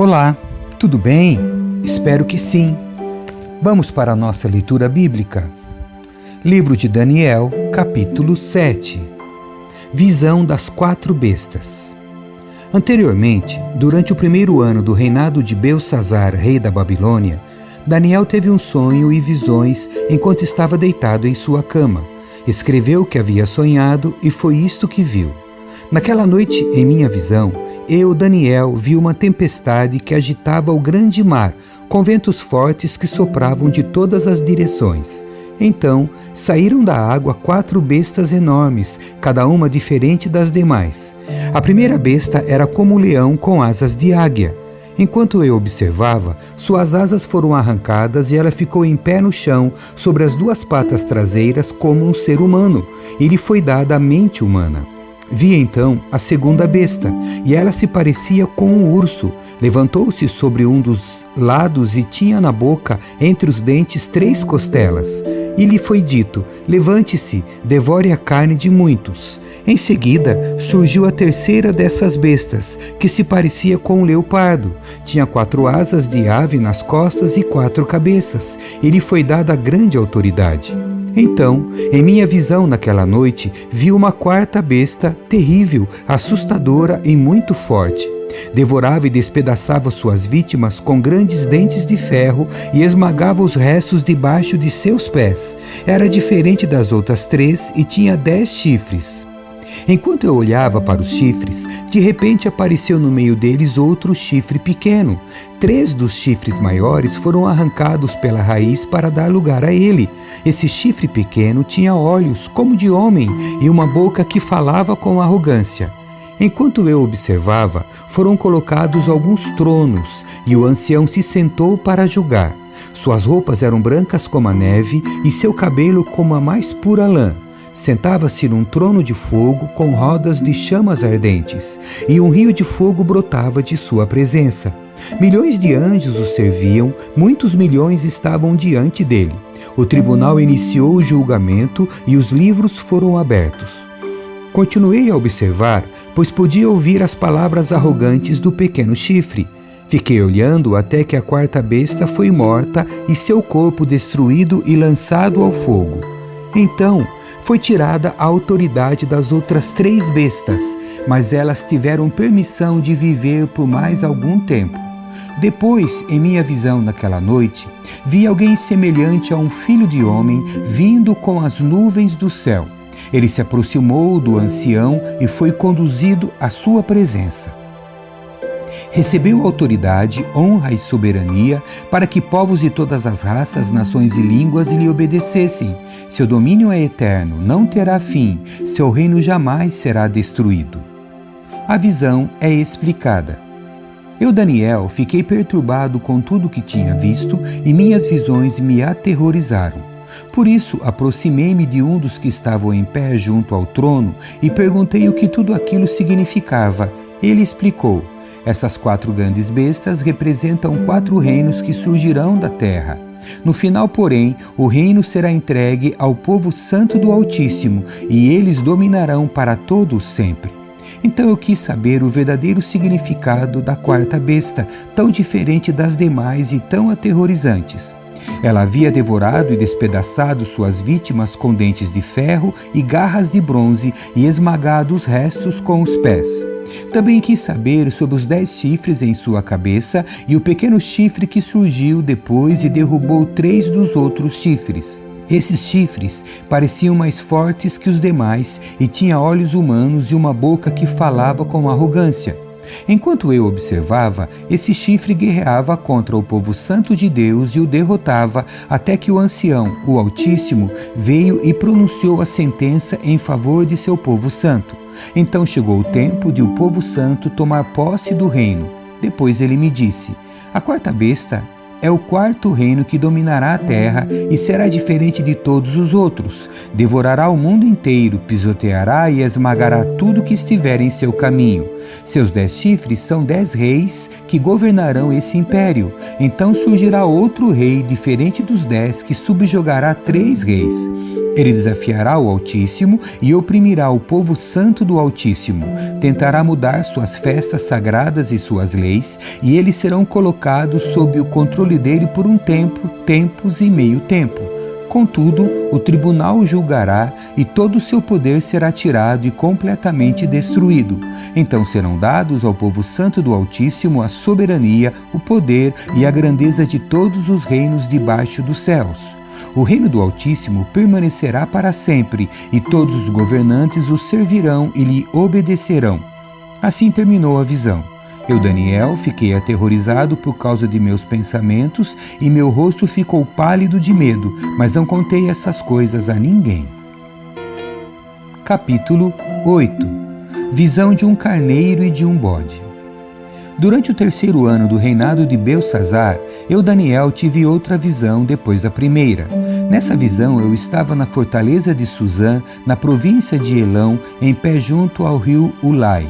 Olá, tudo bem? Espero que sim. Vamos para a nossa leitura bíblica. Livro de Daniel, capítulo 7. Visão das 4 bestas. Anteriormente, durante o primeiro ano do reinado de Belsassar, rei da Babilônia, Daniel teve um sonho e visões enquanto estava deitado em sua cama. Escreveu o que havia sonhado e foi isto que viu. Naquela noite, em minha visão, eu, Daniel, vi uma tempestade que agitava o grande mar, com ventos fortes que sopravam de todas as direções. Então, saíram da água 4 bestas enormes, cada uma diferente das demais. A primeira besta era como um leão com asas de águia. Enquanto eu observava, suas asas foram arrancadas e ela ficou em pé no chão, sobre as 2 patas traseiras, como um ser humano, e lhe foi dada a mente humana. Vi então a segunda besta, e ela se parecia com um urso. Levantou-se sobre um dos lados e tinha na boca, entre os dentes, 3 costelas. E lhe foi dito: levante-se, devore a carne de muitos. Em seguida, surgiu a terceira dessas bestas, que se parecia com um leopardo. Tinha 4 asas de ave nas costas e 4 cabeças, e lhe foi dada grande autoridade. Então, em minha visão naquela noite, vi uma 4ª besta, terrível, assustadora e muito forte. Devorava e despedaçava suas vítimas com grandes dentes de ferro e esmagava os restos debaixo de seus pés. Era diferente das outras 3 e tinha 10 chifres. Enquanto eu olhava para os chifres, de repente apareceu no meio deles outro chifre pequeno. 3 dos chifres maiores foram arrancados pela raiz para dar lugar a ele. Esse chifre pequeno tinha olhos como de homem e uma boca que falava com arrogância. Enquanto eu observava, foram colocados alguns tronos e o ancião se sentou para julgar. Suas roupas eram brancas como a neve e seu cabelo como a mais pura lã. Sentava-se num trono de fogo com rodas de chamas ardentes, e um rio de fogo brotava de sua presença. Milhões de anjos o serviam, muitos milhões estavam diante dele. O tribunal iniciou o julgamento e os livros foram abertos. Continuei a observar, pois podia ouvir as palavras arrogantes do pequeno chifre. Fiquei olhando até que a 4ª besta foi morta e seu corpo destruído e lançado ao fogo. Então, foi tirada a autoridade das outras 3 bestas, mas elas tiveram permissão de viver por mais algum tempo. Depois, em minha visão naquela noite, vi alguém semelhante a um filho de homem vindo com as nuvens do céu. Ele se aproximou do ancião e foi conduzido à sua presença. Recebeu autoridade, honra e soberania para que povos de todas as raças, nações e línguas lhe obedecessem. Seu domínio é eterno, não terá fim, seu reino jamais será destruído. A visão é explicada. Eu, Daniel, fiquei perturbado com tudo o que tinha visto e minhas visões me aterrorizaram. Por isso, aproximei-me de um dos que estavam em pé junto ao trono e perguntei o que tudo aquilo significava. Ele explicou: essas 4 grandes bestas representam 4 reinos que surgirão da terra. No final, porém, o reino será entregue ao povo santo do Altíssimo, e eles dominarão para todos sempre. Então eu quis saber o verdadeiro significado da 4ª besta, tão diferente das demais e tão aterrorizantes. Ela havia devorado e despedaçado suas vítimas com dentes de ferro e garras de bronze e esmagado os restos com os pés. Também quis saber sobre os 10 chifres em sua cabeça e o pequeno chifre que surgiu depois e derrubou 3 dos outros chifres. Esses chifres pareciam mais fortes que os demais e tinha olhos humanos e uma boca que falava com arrogância. Enquanto eu observava, esse chifre guerreava contra o povo santo de Deus e o derrotava, até que o ancião, o Altíssimo, veio e pronunciou a sentença em favor de seu povo santo. Então chegou o tempo de o povo santo tomar posse do reino. Depois ele me disse: a 4ª besta é o 4º reino que dominará a terra e será diferente de todos os outros. Devorará o mundo inteiro, pisoteará e esmagará tudo que estiver em seu caminho. Seus 10 chifres são 10 reis que governarão esse império. Então surgirá outro rei diferente dos 10 que subjugará 3 reis. Ele desafiará o Altíssimo e oprimirá o povo santo do Altíssimo. Tentará mudar suas festas sagradas e suas leis, e eles serão colocados sob o controle dele por um tempo, tempos e meio tempo. Contudo, o tribunal o julgará e todo o seu poder será tirado e completamente destruído. Então serão dados ao povo santo do Altíssimo a soberania, o poder e a grandeza de todos os reinos debaixo dos céus. O reino do Altíssimo permanecerá para sempre, e todos os governantes o servirão e lhe obedecerão. Assim terminou a visão. Eu, Daniel, fiquei aterrorizado por causa de meus pensamentos, e meu rosto ficou pálido de medo, mas não contei essas coisas a ninguém. Capítulo 8. Visão de um carneiro e de um bode. Durante o 3º ano do reinado de Belsazzar, eu, Daniel, tive outra visão depois da primeira. Nessa visão eu estava na fortaleza de Suzã, na província de Elão, em pé junto ao rio Ulai.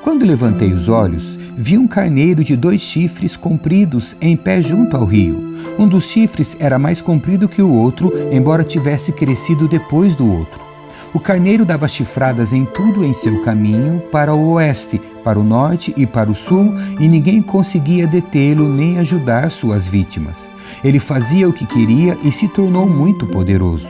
Quando levantei os olhos, vi um carneiro de 2 chifres compridos em pé junto ao rio. Um dos chifres era mais comprido que o outro, embora tivesse crescido depois do outro. O carneiro dava chifradas em tudo em seu caminho, para o oeste, para o norte e para o sul, e ninguém conseguia detê-lo nem ajudar suas vítimas. Ele fazia o que queria e se tornou muito poderoso.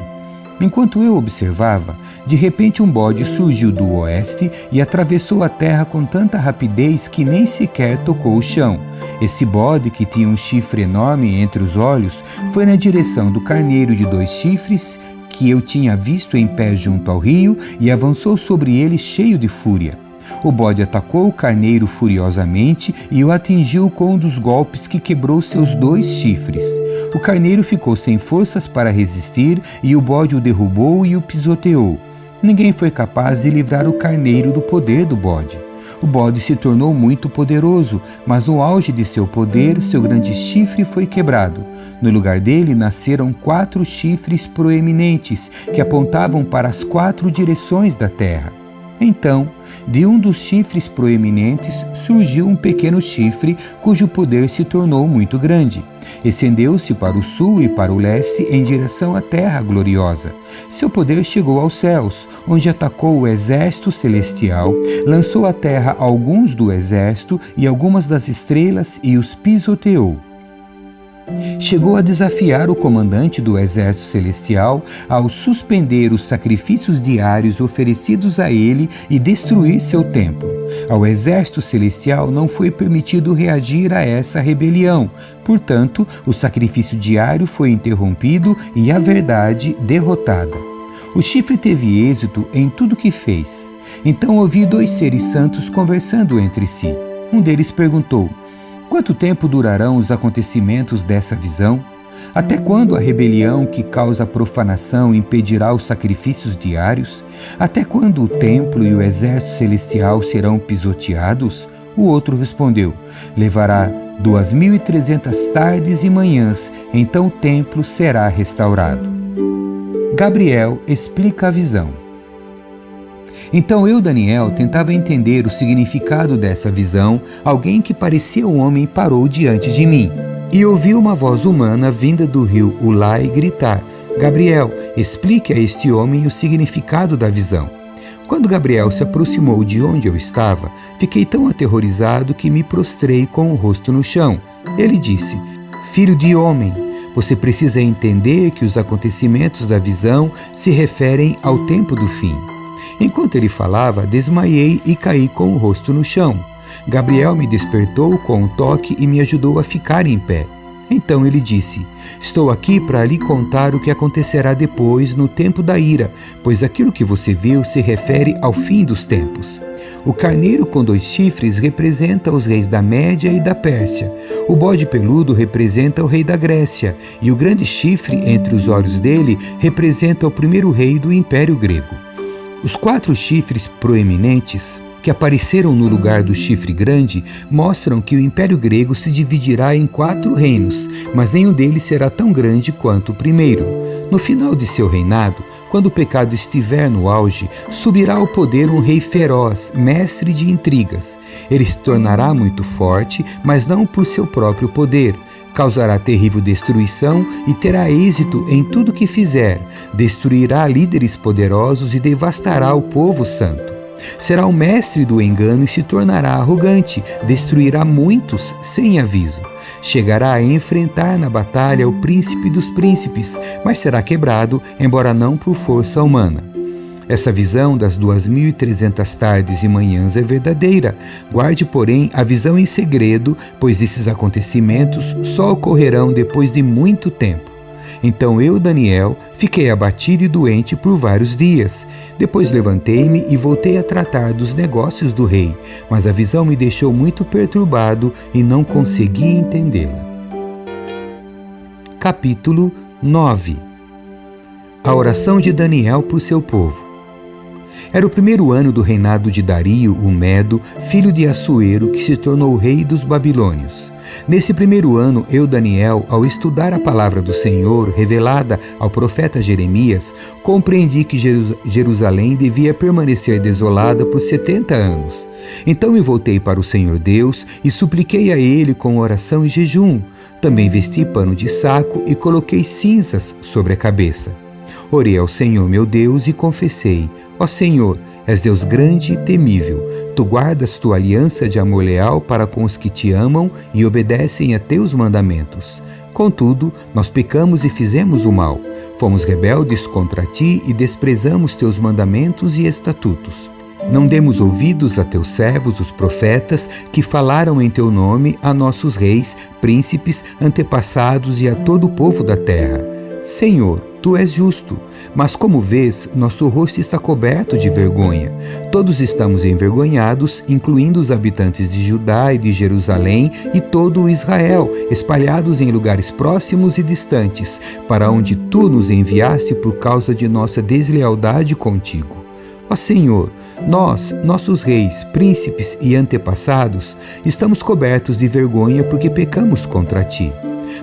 Enquanto eu observava, de repente um bode surgiu do oeste e atravessou a terra com tanta rapidez que nem sequer tocou o chão. Esse bode, que tinha um chifre enorme entre os olhos, foi na direção do carneiro de 2 chifres, que eu tinha visto em pé junto ao rio, e avançou sobre ele cheio de fúria. O bode atacou o carneiro furiosamente e o atingiu com um dos golpes que quebrou seus 2 chifres. O carneiro ficou sem forças para resistir e o bode o derrubou e o pisoteou. Ninguém foi capaz de livrar o carneiro do poder do bode. O bode se tornou muito poderoso, mas no auge de seu poder, seu grande chifre foi quebrado. No lugar dele nasceram 4 chifres proeminentes, que apontavam para as 4 direções da terra. Então, de um dos chifres proeminentes surgiu um pequeno chifre, cujo poder se tornou muito grande. Estendeu-se para o sul e para o leste em direção à terra gloriosa. Seu poder chegou aos céus, onde atacou o exército celestial, lançou à terra alguns do exército e algumas das estrelas e os pisoteou. Chegou a desafiar o comandante do exército celestial ao suspender os sacrifícios diários oferecidos a ele e destruir seu templo. Ao exército celestial não foi permitido reagir a essa rebelião, portanto, o sacrifício diário foi interrompido e a verdade derrotada. O chifre teve êxito em tudo que fez. Então ouvi 2 seres santos conversando entre si. Um deles perguntou: quanto tempo durarão os acontecimentos dessa visão? Até quando a rebelião que causa profanação impedirá os sacrifícios diários? Até quando o templo e o exército celestial serão pisoteados? O outro respondeu: levará 2.300 tardes e manhãs, então o templo será restaurado. Gabriel explica a visão. Então eu, Daniel, tentava entender o significado dessa visão. Alguém que parecia um homem parou diante de mim e ouvi uma voz humana vinda do rio Ulai gritar: Gabriel, explique a este homem o significado da visão. Quando Gabriel se aproximou de onde eu estava, fiquei tão aterrorizado que me prostrei com o rosto no chão. Ele disse: filho de homem, você precisa entender que os acontecimentos da visão se referem ao tempo do fim. Enquanto ele falava, desmaiei e caí com o rosto no chão. Gabriel me despertou com um toque e me ajudou a ficar em pé. Então ele disse: estou aqui para lhe contar o que acontecerá depois no tempo da ira, pois aquilo que você viu se refere ao fim dos tempos. O carneiro com 2 chifres representa os reis da Média e da Pérsia. O bode peludo representa o rei da Grécia, e o grande chifre entre os olhos dele representa o primeiro rei do Império Grego. Os 4 chifres proeminentes, que apareceram no lugar do chifre grande, mostram que o Império Grego se dividirá em 4 reinos, mas nenhum deles será tão grande quanto o primeiro. No final de seu reinado, quando o pecado estiver no auge, subirá ao poder um rei feroz, mestre de intrigas. Ele se tornará muito forte, mas não por seu próprio poder. causará terrível destruição e terá êxito em tudo que fizer, destruirá líderes poderosos e devastará o povo santo. Será o mestre do engano e se tornará arrogante, destruirá muitos sem aviso. Chegará a enfrentar na batalha o príncipe dos príncipes, mas será quebrado, embora não por força humana. Essa visão das 2.300 tardes e manhãs é verdadeira. Guarde, porém, a visão em segredo, pois esses acontecimentos só ocorrerão depois de muito tempo. Então eu, Daniel, fiquei abatido e doente por vários dias. Depois levantei-me e voltei a tratar dos negócios do rei, mas a visão me deixou muito perturbado e não consegui entendê-la. Capítulo 9. A oração de Daniel por seu povo. Era o primeiro ano do reinado de Dario, o Medo, filho de Assuero, que se tornou rei dos babilônios. Nesse primeiro ano, eu, Daniel, ao estudar a palavra do Senhor revelada ao profeta Jeremias, compreendi que Jerusalém devia permanecer desolada por 70 anos. Então me voltei para o Senhor Deus e supliquei a Ele com oração e jejum. Também vesti pano de saco e coloquei cinzas sobre a cabeça. Orei ao Senhor meu Deus e confessei: ó Senhor, és Deus grande e temível. Tu guardas tua aliança de amor leal para com os que te amam e obedecem a teus mandamentos. Contudo, nós pecamos e fizemos o mal. Fomos rebeldes contra ti e desprezamos teus mandamentos e estatutos. Não demos ouvidos a teus servos, os profetas, que falaram em teu nome a nossos reis, príncipes, antepassados e a todo o povo da terra. Senhor, tu és justo, mas como vês, nosso rosto está coberto de vergonha. Todos estamos envergonhados, incluindo os habitantes de Judá e de Jerusalém e todo o Israel, espalhados em lugares próximos e distantes, para onde tu nos enviaste por causa de nossa deslealdade contigo. Ó Senhor, nós, nossos reis, príncipes e antepassados, estamos cobertos de vergonha porque pecamos contra ti.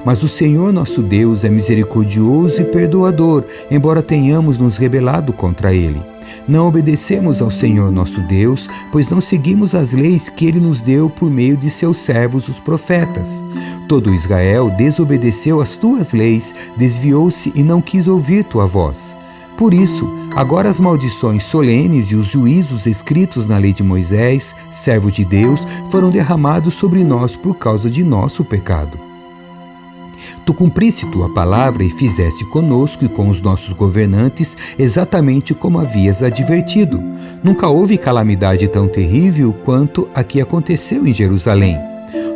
Mas o Senhor nosso Deus é misericordioso e perdoador, embora tenhamos nos rebelado contra Ele. Não obedecemos ao Senhor nosso Deus, pois não seguimos as leis que Ele nos deu por meio de seus servos, os profetas. Todo Israel desobedeceu às tuas leis, desviou-se e não quis ouvir tua voz. Por isso, agora as maldições solenes e os juízos escritos na lei de Moisés, servo de Deus, foram derramados sobre nós por causa de nosso pecado. Tu cumpriste tua palavra e fizeste conosco e com os nossos governantes exatamente como havias advertido. Nunca houve calamidade tão terrível quanto a que aconteceu em Jerusalém.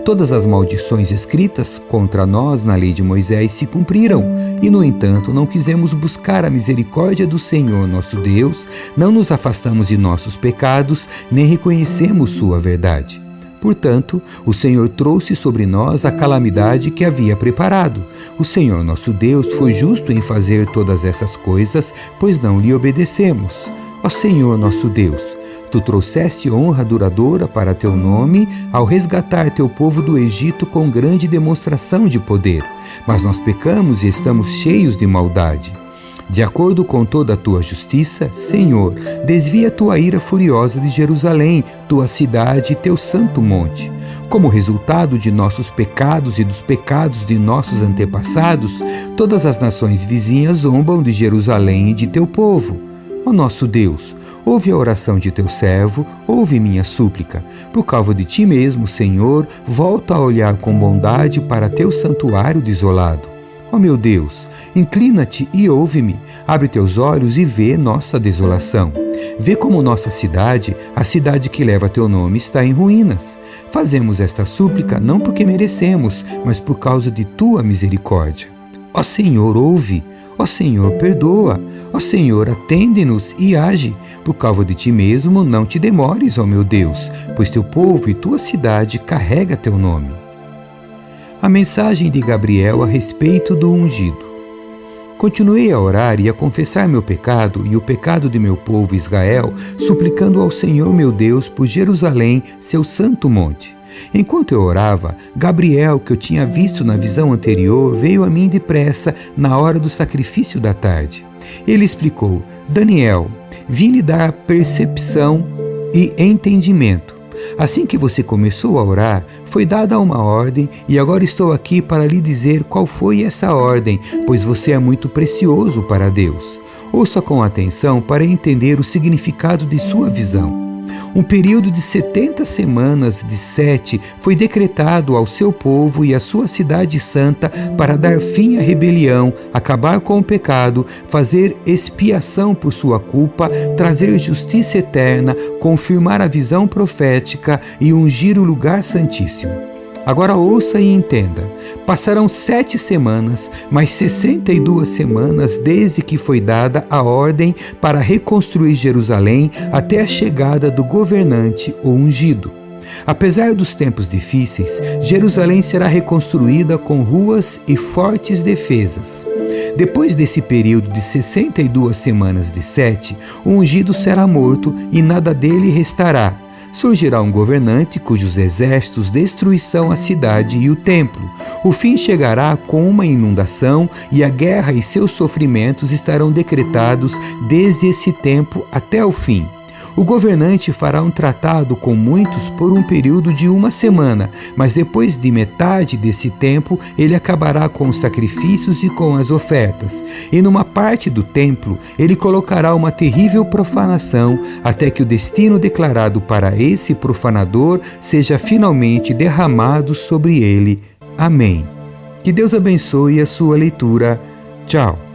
Todas as maldições escritas contra nós na lei de Moisés se cumpriram, e, no entanto, não quisemos buscar a misericórdia do Senhor nosso Deus, não nos afastamos de nossos pecados, nem reconhecemos sua verdade. Portanto, o Senhor trouxe sobre nós a calamidade que havia preparado. O Senhor nosso Deus foi justo em fazer todas essas coisas, pois não lhe obedecemos. Ó Senhor nosso Deus, tu trouxeste honra duradoura para teu nome ao resgatar teu povo do Egito com grande demonstração de poder. Mas nós pecamos e estamos cheios de maldade. De acordo com toda a tua justiça, Senhor, desvia a tua ira furiosa de Jerusalém, tua cidade e teu santo monte. Como resultado de nossos pecados e dos pecados de nossos antepassados, todas as nações vizinhas zombam de Jerusalém e de teu povo. Ó nosso Deus, ouve a oração de teu servo, ouve minha súplica. Por causa de ti mesmo, Senhor, volta a olhar com bondade para teu santuário desolado. Ó meu Deus, inclina-te e ouve-me, abre teus olhos e vê nossa desolação. Vê como nossa cidade, a cidade que leva teu nome, está em ruínas. Fazemos esta súplica não porque merecemos, mas por causa de tua misericórdia. Ó Senhor, ouve. Ó Senhor, perdoa. Ó Senhor, atende-nos e age. Por causa de ti mesmo, não te demores, ó meu Deus, pois teu povo e tua cidade carrega teu nome. A mensagem de Gabriel a respeito do ungido. Continuei a orar e a confessar meu pecado e o pecado de meu povo Israel, suplicando ao Senhor meu Deus por Jerusalém, seu santo monte. Enquanto eu orava, Gabriel, que eu tinha visto na visão anterior, veio a mim depressa na hora do sacrifício da tarde. Ele explicou: Daniel, vim lhe dar percepção e entendimento. Assim que você começou a orar, foi dada uma ordem e agora estou aqui para lhe dizer qual foi essa ordem, pois você é muito precioso para Deus. Ouça com atenção para entender o significado de sua visão. Um período de 70 semanas de Sete foi decretado ao seu povo e à sua cidade santa para dar fim à rebelião, acabar com o pecado, fazer expiação por sua culpa, trazer justiça eterna, confirmar a visão profética e ungir o lugar santíssimo. Agora ouça e entenda. Passarão 7 semanas, mais 62 semanas desde que foi dada a ordem para reconstruir Jerusalém até a chegada do governante ou ungido. Apesar dos tempos difíceis, Jerusalém será reconstruída com ruas e fortes defesas. Depois desse período de 62 semanas de Sete, o ungido será morto e nada dele restará. Surgirá um governante cujos exércitos destruirão a cidade e o templo. O fim chegará com uma inundação e a guerra e seus sofrimentos estarão decretados desde esse tempo até o fim. O governante fará um tratado com muitos por um período de 1 semana, mas depois de metade desse tempo ele acabará com os sacrifícios e com as ofertas. E numa parte do templo ele colocará uma terrível profanação até que o destino declarado para esse profanador seja finalmente derramado sobre ele. Amém. Que Deus abençoe a sua leitura. Tchau.